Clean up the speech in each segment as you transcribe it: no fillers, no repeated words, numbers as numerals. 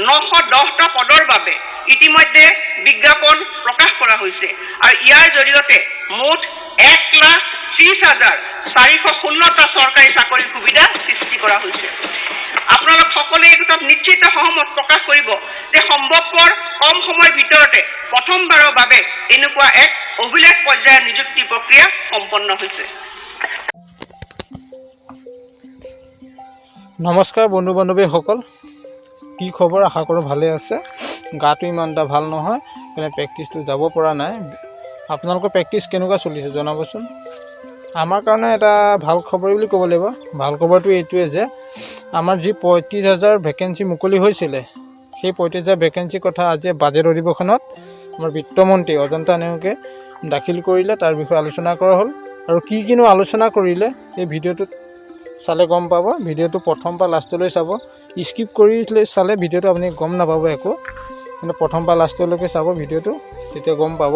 910টা পদৰ বাবে ইতিমধ্যে বিজ্ঞাপন প্ৰকাশ কৰা হৈছে আৰু ইয়াৰ জৰিয়তে মুঠ 1,30,416টা চৰকাৰী চাকৰিৰ সুবিধা সৃষ্টি কৰা হৈছে। আপোনালোক সকলোৱে এই কথাত নিশ্চিত সহমত প্ৰকাশ কৰিব যে সম্ভৱপৰ কম সময়ৰ ভিতৰতে প্ৰথমবাৰৰ বাবে এনেকুৱা এক অভিলেখ পৰ্যায়ৰ নিযুক্তি প্ৰক্ৰিয়া সম্পন্ন হৈছে। নমস্কাৰ বন্ধু বান্ধৱীসকল, কি খবৰ? আশা কৰোঁ ভালে আছে। গাটো ইমান এটা ভাল নহয়, সেইকাৰণে প্ৰেক্টিছটো যাব পৰা নাই। আপোনালোকৰ প্ৰেক্টিছ কেনেকুৱা চলিছে জনাবচোন। আমাৰ কাৰণে এটা ভাল খবৰ বুলি ক'ব লাগিব। ভাল খবৰটো এইটোৱে যে আমাৰ যি 35,000 ভেকেঞ্চি মুকলি হৈছিলে, সেই 35,000 ভেকেঞ্চিৰ কথা আজি বাজেট অধিৱেশনত আমাৰ বিত্তমন্ত্ৰী অজন্তা নেওগে দাখিল কৰিলে। তাৰ বিষয়ে আলোচনা কৰা হ'ল আৰু কিনো আলোচনা কৰিলে এই ভিডিঅ'টোত চালে গম পাব। ভিডিঅ'টো প্ৰথম পৰা লাষ্টলৈ চাব। স্কিপ কৰি চালে ভিডিঅ'টো আপুনি গম নাপাব একো, কিন্তু প্ৰথম পৰা লাষ্টলৈকে চাব ভিডিঅ'টো, তেতিয়া গম পাব।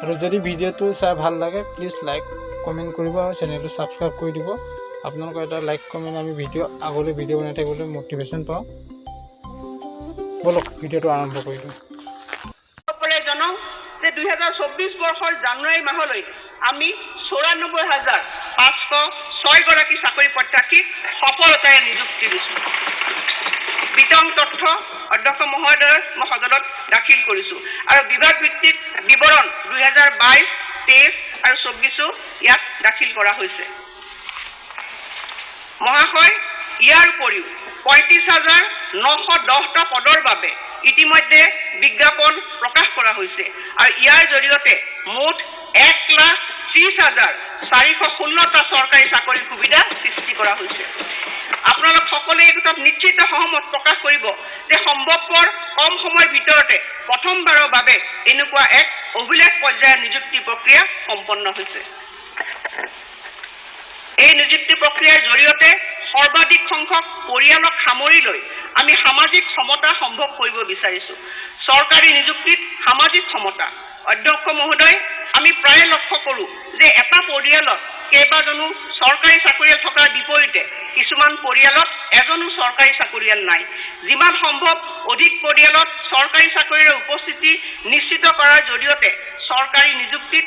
আৰু যদি ভিডিঅ'টো চাই ভাল লাগে প্লিজ লাইক কমেণ্ট কৰিব আৰু চেনেলটো ছাবস্ক্ৰাইব কৰি দিব। আপোনালোকৰ এটা লাইক কমেণ্ট আমি আগলৈ ভিডিঅ' বনাই থাকিবলৈ মটিভেশ্যন পাওঁ। বলক ভিডিঅ'টো আৰম্ভ কৰি দিওঁ। জনাওঁ যে 2024 বৰ্ষৰ জানুৱাৰী মাহলৈ আমি 94,506 গৰাকী চাকৰি প্ৰত্যাশীক সফলতাৰে নিযুক্তি দিছোঁ। বিতং তথ্য অধ্যক্ষ মহোদয় মই সদনত দাখিল কৰিছোঁ আৰু বিভাগ ভিত্তিক বিৱৰণ 2022, 23 আৰু 24 ইয়াত দাখিল কৰা হৈছে। মহাশয়, ইয়াৰ উপৰিও 35,910টা পদৰ বাবে ইতিমধ্যে বিজ্ঞাপন প্ৰকাশ কৰা হৈছে আৰু ইয়াৰ জৰিয়তে মুঠ 1,30,416টা চৰকাৰী চাকৰিৰ সুবিধা সৃষ্টি কৰা হৈছে। আপোনালোক সকলোৱে এই কথাত নিশ্চিত সহমত প্ৰকাশ কৰিব যে সম্ভৱপৰ কম সময়ৰ ভিতৰতে প্ৰথমবাৰৰ বাবে এনেকুৱা এক অভিলেখ পৰ্যায়ৰ নিযুক্তি প্ৰক্ৰিয়া সম্পন্ন হৈছে। এই নিযুক্তি প্ৰক্ৰিয়াৰ জৰিয়তে সৰ্বাধিক সংখ্যক পৰিয়ালক সামৰি লৈ আমি সামাজিক সমতা সম্ভৱ কৰিব বিচাৰিছোঁ। চৰকাৰী নিযুক্তিত সামাজিক সমতা। অধ্যক্ষ মহোদয়, আমি প্ৰায় লক্ষ্য কৰোঁ যে এটা পৰিয়ালত কেইবাজনো চৰকাৰী চাকৰিয়াল থকাৰ বিপৰীতে কিছুমান পৰিয়ালত এজনো চৰকাৰী চাকৰিয়াল নাই। যিমান সম্ভৱ অধিক পৰিয়ালত চৰকাৰী চাকৰিৰ উপস্থিতি নিশ্চিত কৰাৰ জৰিয়তে চৰকাৰী নিযুক্তিত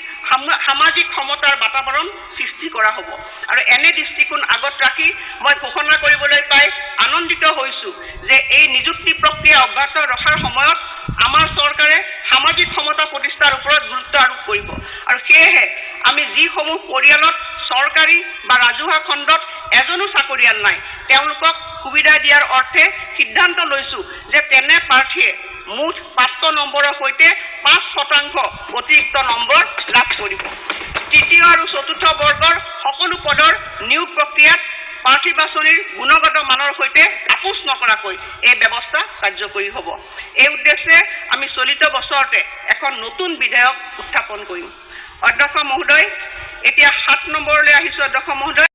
সামাজিক সমতাৰ বাতাবৰণ সৃষ্টি কৰা হ'ব। আৰু এনে দৃষ্টিকোণ আগত ৰাখি মই ঘোষণা কৰিবলৈ পাই আনন্দিত হৈছোঁ যে এই নিযুক্তি প্ৰক্ৰিয়া অব্যাহত ৰখাৰ সময়ত আমাৰ চৰকাৰে সামাজিক সমতা প্ৰতিষ্ঠাৰ ওপৰত গুৰুত্ব আৰোপ কৰিব। আৰু সেয়েহে আমি যিসমূহ পৰিয়ালত চৰকাৰী বা ৰাজহুৱা খণ্ডত এজনো চাকৰিয়াল নাই, তেওঁলোকক সুবিধা দিয়াৰ অৰ্থে সিদ্ধান্ত লৈছোঁ যে তেনে প্ৰাৰ্থীয়ে মুঠ প্ৰাপ্ত নম্বৰৰ সৈতে 5% অতিৰিক্ত নম্বৰ লাভ কৰিব। তৃতীয় আৰু চতুৰ্থ বৰ্গৰ সকলো পদৰ নিয়োগ প্ৰক্ৰিয়াত প্ৰাৰ্থী বাছনিৰ গুণগত মানৰ সৈতে আপোচ নকৰাকৈ এই ব্যৱস্থা কাৰ্যকৰী হ'ব। এই উদ্দেশ্যে আমি চলিত বছৰতে এখন নতুন বিধেয়ক উত্থাপন কৰিম। অধ্যক্ষ মহোদয়, এতিয়া 7 নম্বৰলৈ আহিছোঁ। অধ্যক্ষ মহোদয়,